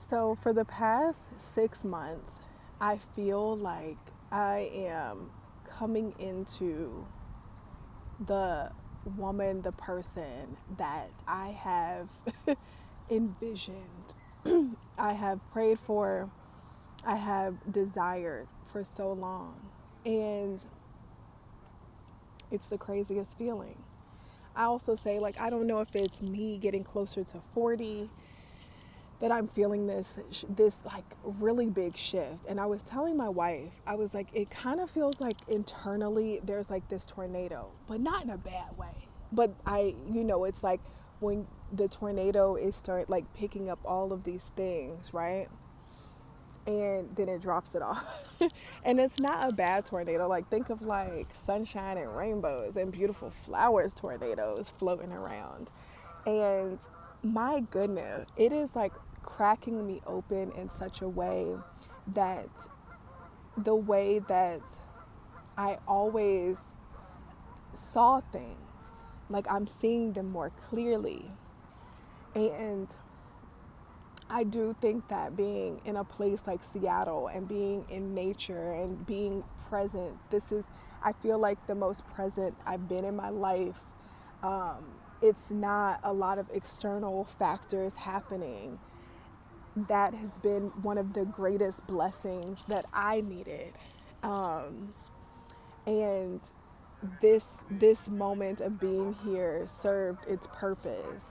So for the past 6 months, I feel like I am coming into the woman, the person that I have envisioned, I have prayed for, I have desired for so long. And it's the craziest feeling. I also say, like, I don't know if it's me getting closer to 40 that I'm feeling this like really big shift. And I was telling my wife, I was like, it kind of feels like internally there's like this tornado, but not in a bad way. But it's like when the tornado is start like picking up all of these things, right? And then it drops it off. And it's not a bad tornado. Like, think of like sunshine and rainbows and beautiful flowers tornadoes floating around. And my goodness, it is like cracking me open in such a way that the way that I always saw things, like I'm seeing them more clearly. And I do think that being in a place like Seattle and being in nature and being present, I feel like the most present I've been in my life. Um, it's not a lot of external factors happening. That has been one of the greatest blessings that I needed. Um, and this moment of being here served its purpose.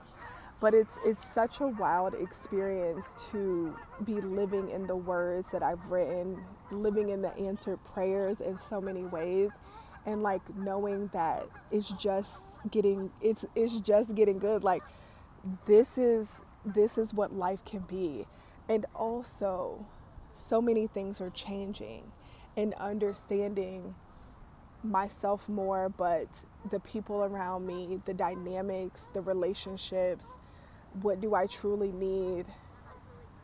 But it's such a wild experience to be living in the words that I've written, living in the answered prayers in so many ways, and like knowing that it's just getting good. Like, this is this is what life can be. And also, so many things are changing, and understanding myself more, but the people around me, the dynamics, the relationships, what do I truly need?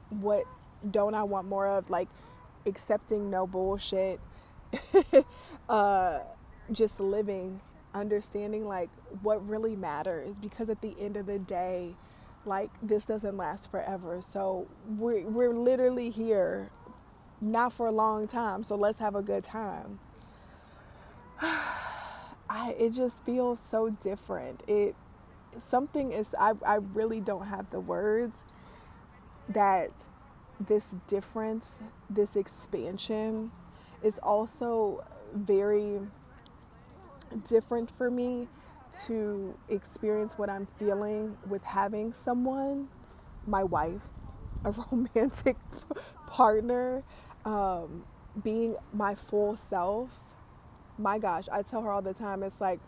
What don't I want more of? Like, accepting no bullshit, uh, just living, understanding like what really matters. Because at the end of the day, like, this doesn't last forever. So we're literally here, not for a long time. So let's have a good time. It just feels so different. I really don't have the words that this difference, this expansion is also very different for me to experience what I'm feeling with having someone, my wife, a romantic partner, um, being my full self. My gosh, I tell her all the time, it's like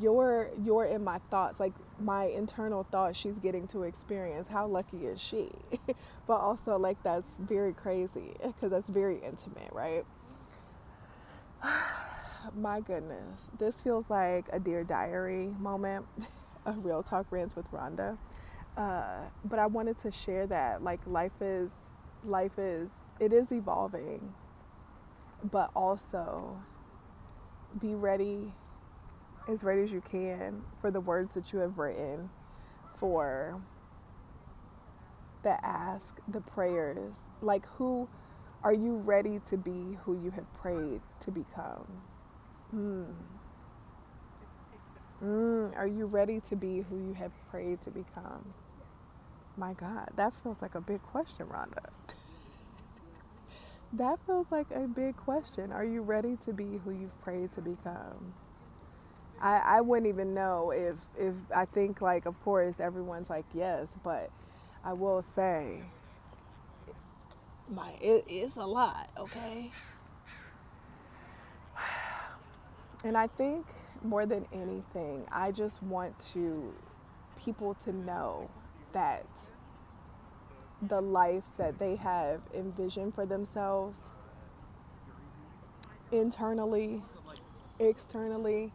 you're in my thoughts, like my internal thoughts she's getting to experience. How lucky is she? But also, like, that's very crazy because that's very intimate, right? My goodness, this feels like a Dear Diary moment, a real talk rants with Rhonda. But I wanted to share that, like, life is, it is evolving, but also be ready, as ready as you can, for the words that you have written, for the ask, the prayers. Like, who are you ready to be who you have prayed to become? Mm. Are you ready to be who you have prayed to become? My God, that feels like a big question, Rhonda. That feels like a big question. Are you ready to be who you've prayed to become? I wouldn't even know if I think, like, of course everyone's like yes, but I will say it is a lot, okay? And I think more than anything, I just want people to know that the life that they have envisioned for themselves, internally, externally,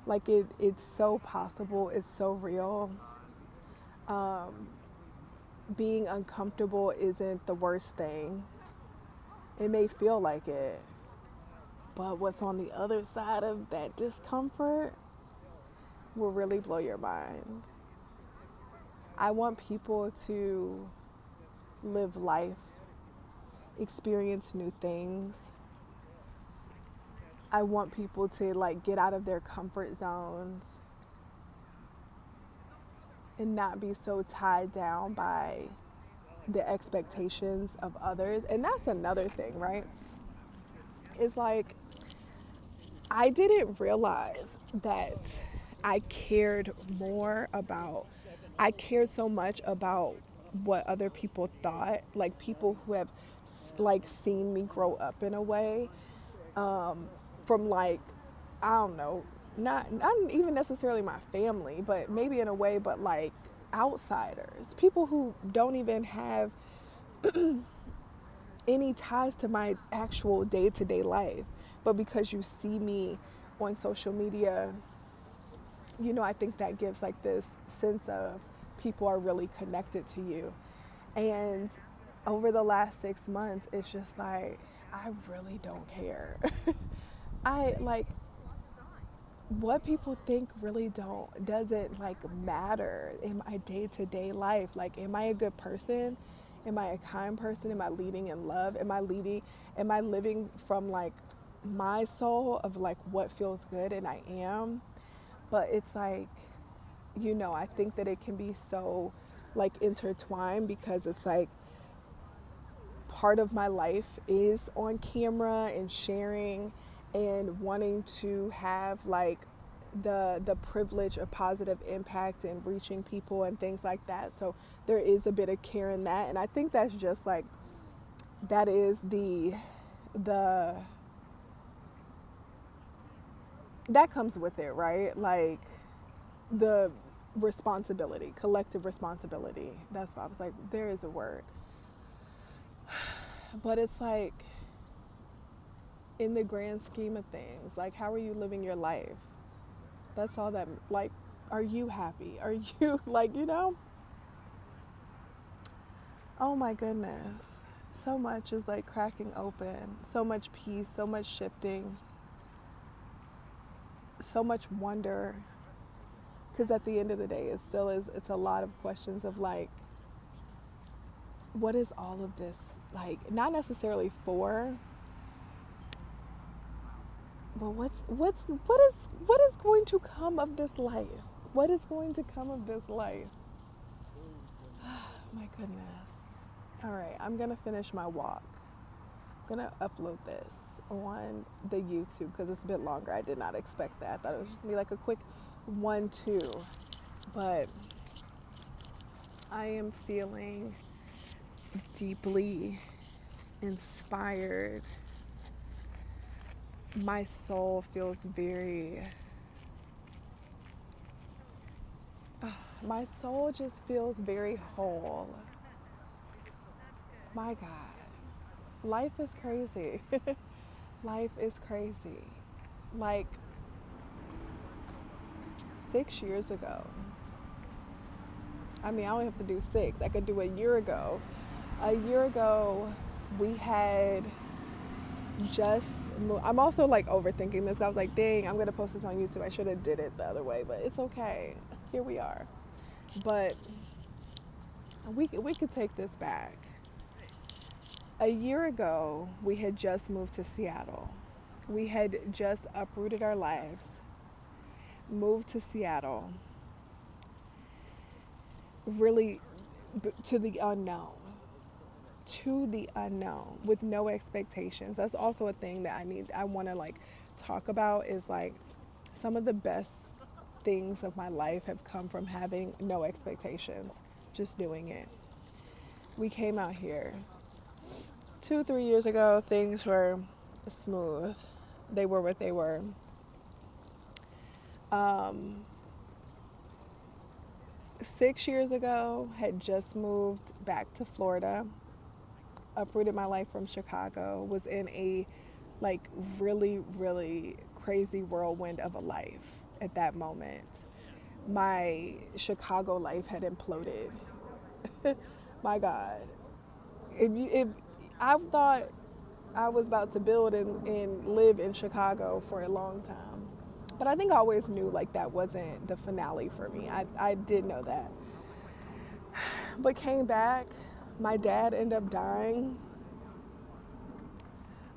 like, it's so possible, it's so real. Being uncomfortable isn't the worst thing. It may feel like it, but what's on the other side of that discomfort will really blow your mind. I want people to live life, experience new things. I want people to like get out of their comfort zones and not be so tied down by the expectations of others. And that's another thing, right? It's like I didn't realize that I cared more about, I cared so much about what other people thought, like people who have like seen me grow up in a way, from like, I don't know, not even necessarily my family, but maybe in a way, but like outsiders, people who don't even have any ties to my actual day to day life. But because you see me on social media, you know, I think that gives like this sense of people are really connected to you. And over the last 6 months, it's just like, I really don't care. I like what people think really doesn't like matter in my day-to-day life. Like, am I a good person? Am I a kind person? Am I leading in love? Am I living from like my soul of like what feels good? And I am. But it's like, you know, I think that it can be so like intertwined, because it's like part of my life is on camera and sharing and wanting to have like the privilege of positive impact and reaching people and things like that. So there is a bit of care in that, and I think that's just like, that is the that comes with it, right? Like the responsibility, collective responsibility. That's why I was like, there is a word. But it's like, in the grand scheme of things, like, how are you living your life? That's all that, like, are you happy? Are you, like, you know? Oh my goodness. So much is like cracking open. So much peace, so much shifting, so much wonder. Because at the end of the day, it still is, it's a lot of questions of like, what is all of this like? Not necessarily for, but what is going to come of this life? What is going to come of this life? My goodness. All right, I'm gonna finish my walk. I'm gonna upload this on the YouTube because it's a bit longer. I did not expect that. I thought it was just gonna be like a quick 1-2, but I am feeling deeply inspired. My soul feels very, my soul just feels very whole. My God, life is crazy. Life is crazy. Like 6 years ago, I mean, I don't have to do 6. I could do a year ago. A year ago, we had just moved. I'm also like overthinking this. I was like, dang, I'm going to post this on YouTube. I should have did it the other way, but it's okay. Here we are. But we could take this back. A year ago, we had just moved to Seattle. We had just uprooted our lives, moved to Seattle, really to the unknown, with no expectations. That's also a thing that I want to like talk about, is like some of the best things of my life have come from having no expectations, just doing it. We came out here 2-3 years ago. Things were smooth. They were what they were. Um, 6 years ago, had just moved back to Florida, uprooted my life from Chicago, was in a like really, really crazy whirlwind of a life at that moment. My Chicago life had imploded. My God. If I thought I was about to build and live in Chicago for a long time. But I think I always knew like that wasn't the finale for me. I did know that. But came back, my dad ended up dying.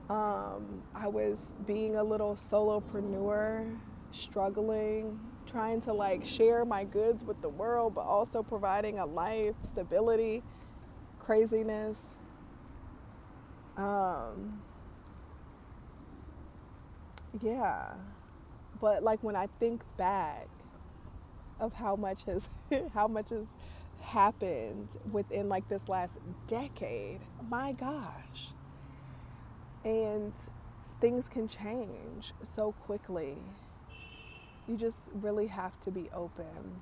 I was being a little solopreneur, struggling, trying to like share my goods with the world, but also providing a life, stability, craziness. Um, yeah. But like when I think back of how much has how much has happened within like this last decade, my gosh. And things can change so quickly. You just really have to be open.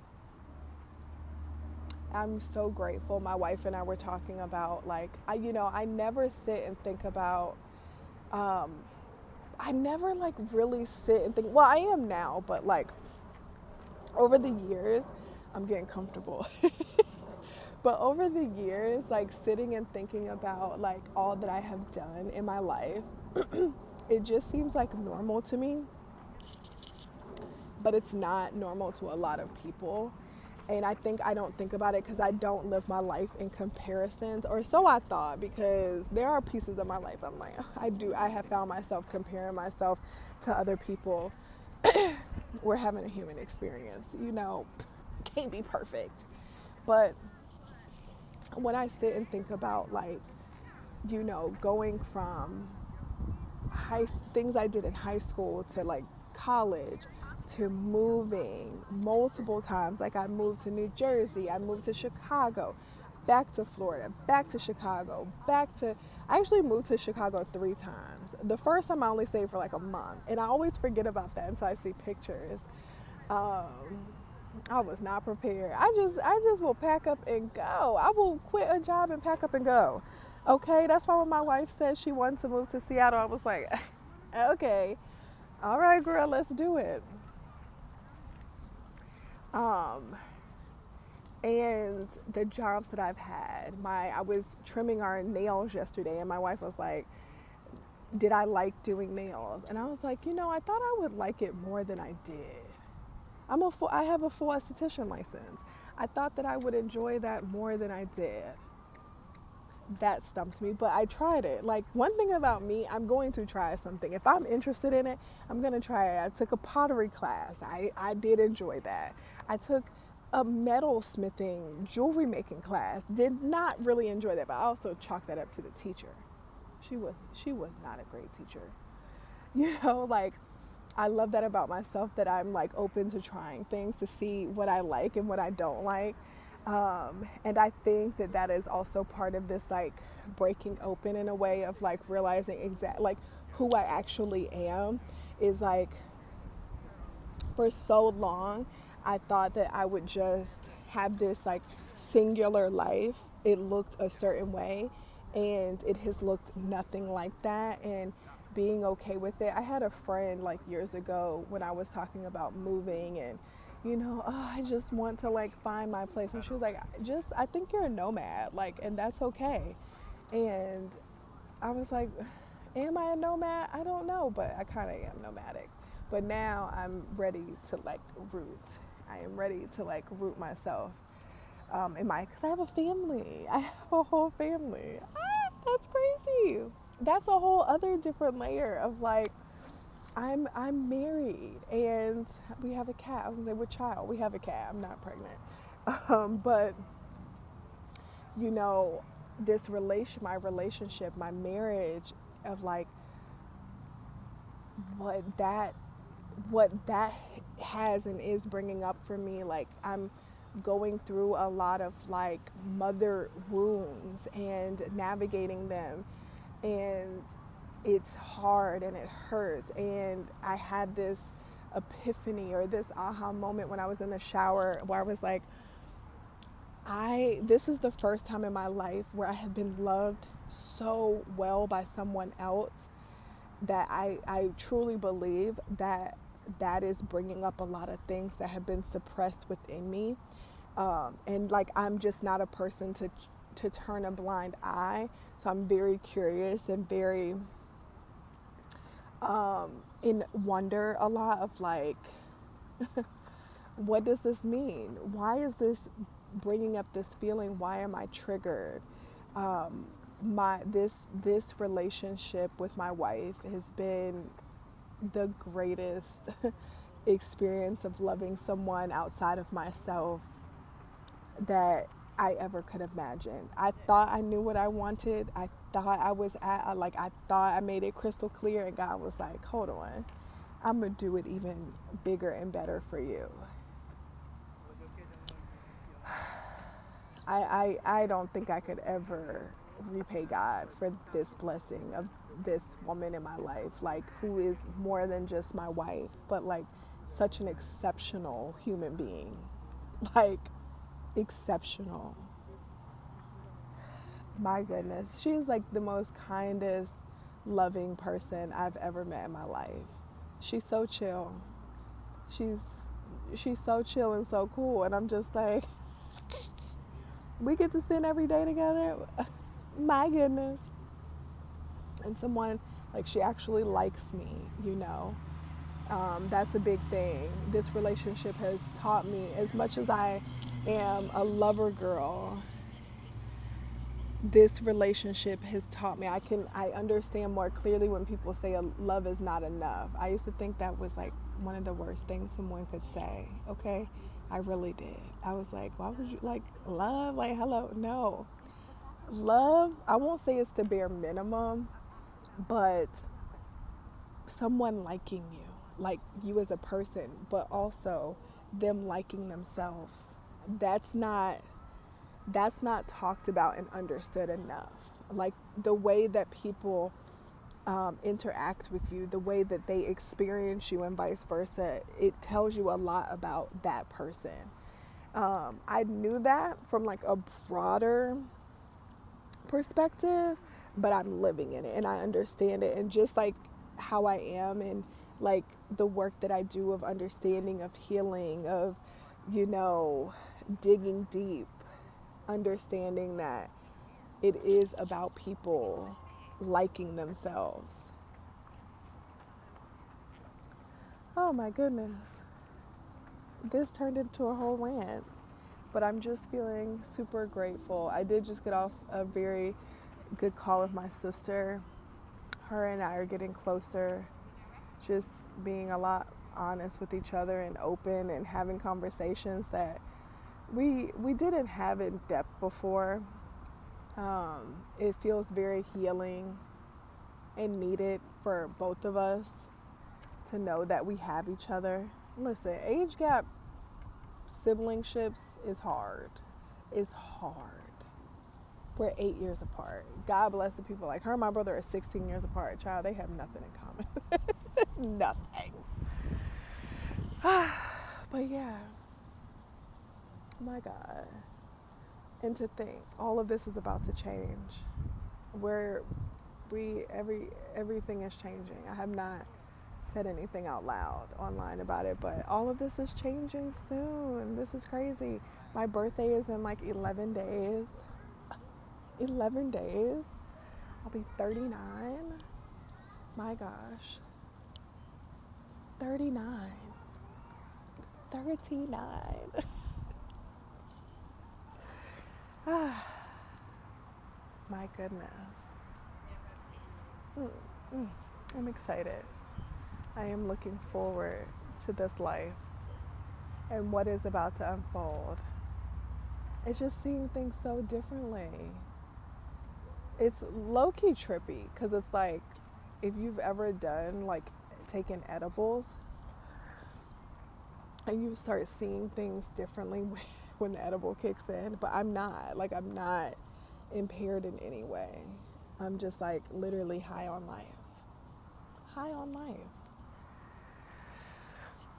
I'm so grateful. My wife and I were talking about like I never sit and think about um I never like really sit and think, well, I am now, but like over the years, I'm getting comfortable. But over the years, like sitting and thinking about like all that I have done in my life, it just seems like normal to me, but it's not normal to a lot of people. And I think I don't think about it because I don't live my life in comparisons, or so I thought, because there are pieces of my life I'm like, I have found myself comparing myself to other people. We're having a human experience, can't be perfect. But when I sit and think about like, going from high things I did in high school to like college to moving multiple times. Like I moved to New Jersey, I moved to Chicago, back to Florida, back to Chicago, back to I actually moved to Chicago 3 times. The first time I only stayed for like a month, and I always forget about that until I see pictures. Um, I was not prepared. I just will pack up and go. I will quit a job and pack up and go. Okay, that's why when my wife said she wanted to move to Seattle, I was like, okay, all right, girl, let's do it. Um, and the jobs that I've had, I was trimming our nails yesterday, and my wife was like, "Did I like doing nails?" And I was like, I thought I would like it more than I did. I have a full esthetician license. I thought that I would enjoy that more than I did. That stumped me, but I tried it. Like, one thing about me, I'm going to try something. If I'm interested in it, I'm going to try it. I took a pottery class. I did enjoy that. I took a metal smithing, jewelry making class. Did not really enjoy that, but I also chalked that up to the teacher. She was not a great teacher. Like, I love that about myself, that I'm like open to trying things to see what I like and what I don't like. And I think that that is also part of this like breaking open, in a way of like realizing like who I actually am. Is like, for so long I thought that I would just have this like singular life. It looked a certain way, and it has looked nothing like that. And being okay with it. I had a friend like years ago when I was talking about moving, and oh, I just want to like find my place. And she was like, I think you're a nomad, like, and that's okay. And I was like, am I a nomad? I don't know, but I kind of am nomadic. But now I'm ready to like root. I am ready to like root myself because I have a family. I have a whole family. That's crazy. That's a whole other different layer of like, I'm married and we have a cat. I was gonna say, with child, we have a cat. I'm not pregnant, but you know, my relationship, my marriage, of like what that what that has and is bringing up for me. Like, I'm going through a lot of like mother wounds and navigating them, and it's hard and it hurts. And I had this epiphany, or this aha moment, when I was in the shower, where I was like, this is the first time in my life where I have been loved so well by someone else, that I truly believe that that is bringing up a lot of things that have been suppressed within me. And like, I'm just not a person to turn a blind eye. So I'm very curious and very in wonder a lot of like, what does this mean? Why is this bringing up this feeling? Why am I triggered? This relationship with my wife has been the greatest experience of loving someone outside of myself that I ever could imagine. I thought I knew what I wanted. I thought I was at, like, I thought I made it crystal clear, and God was like, hold on, I'm going to do it even bigger and better for you. I don't think I could ever repay God for this blessing of this woman in my life, like, who is more than just my wife, but like such an exceptional human being. Like, exceptional. My goodness. She is like the most kindest, loving person I've ever met in my life. She's so chill. She's she's so chill and so cool, and I'm just like, we get to spend every day together. My goodness. And someone, like, she actually likes me. That's a big thing. This relationship has taught me, as much as I am a lover girl, this relationship has taught me, I understand more clearly when people say love is not enough. I used to think that was like one of the worst things someone could say. Okay, I really did. I was like, why would you, like, love, like, hello? No, love, I won't say it's the bare minimum, but someone liking you, like you as a person, but also them liking themselves, that's not that's not talked about and understood enough. Like, the way that people interact with you, the way that they experience you, and vice versa, it tells you a lot about that person. I knew that from like a broader perspective, but I'm living in it and I understand it. And just like how I am, and like the work that I do of understanding, of healing, of, you know, digging deep, understanding that it is about people liking themselves. Oh my goodness. This turned into a whole rant, but I'm just feeling super grateful. I did just get off a very good call with my sister. Her and I are getting closer, just being a lot honest with each other and open and having conversations that we didn't have in depth before. It feels very healing and needed for both of us to know that we have each other. Listen, age gap siblingships is hard. It's hard. We're 8 years apart. God bless the people like her and my brother are 16 years apart. Child, they have nothing in common. Nothing. But yeah, my God. And to think all of this is about to change. Where everything is changing. I have not said anything out loud online about it, but all of this is changing soon. This is crazy. My birthday is in like 11 days. 11 days. I'll be 39. My gosh. 39. 39. My goodness. I'm excited. I am looking forward to this life and what is about to unfold. It's just seeing things so differently. It's low-key trippy because it's like, if you've ever done like taken edibles and you start seeing things differently when the edible kicks in, but I'm not impaired in any way. I'm just like literally high on life. High on life.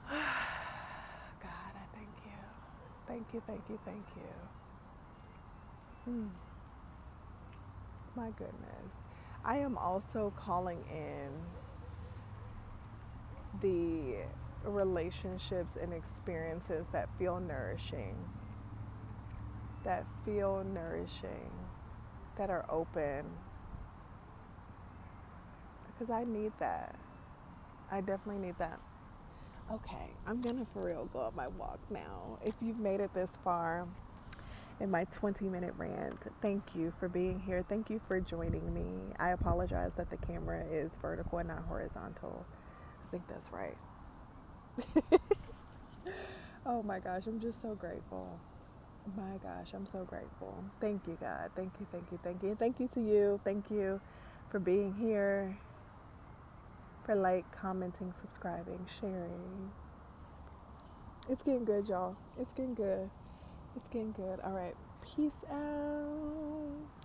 God, I thank you. Thank you, thank you, thank you. My goodness. I am also calling in the relationships and experiences that feel nourishing, that are open, because I need that. I definitely need that. Okay, I'm gonna for real go up my walk now. If you've made it this far in my 20-minute rant. Thank you for being here. Thank you for joining me. I apologize that the camera is vertical and not horizontal. I think that's right. Oh my gosh, I'm just so grateful. My gosh, I'm so grateful. Thank you, God. Thank you, thank you, thank you. Thank you to you. Thank you for being here, for commenting, subscribing, sharing. It's getting good, y'all. It's getting good. It's getting good. All right. Peace out.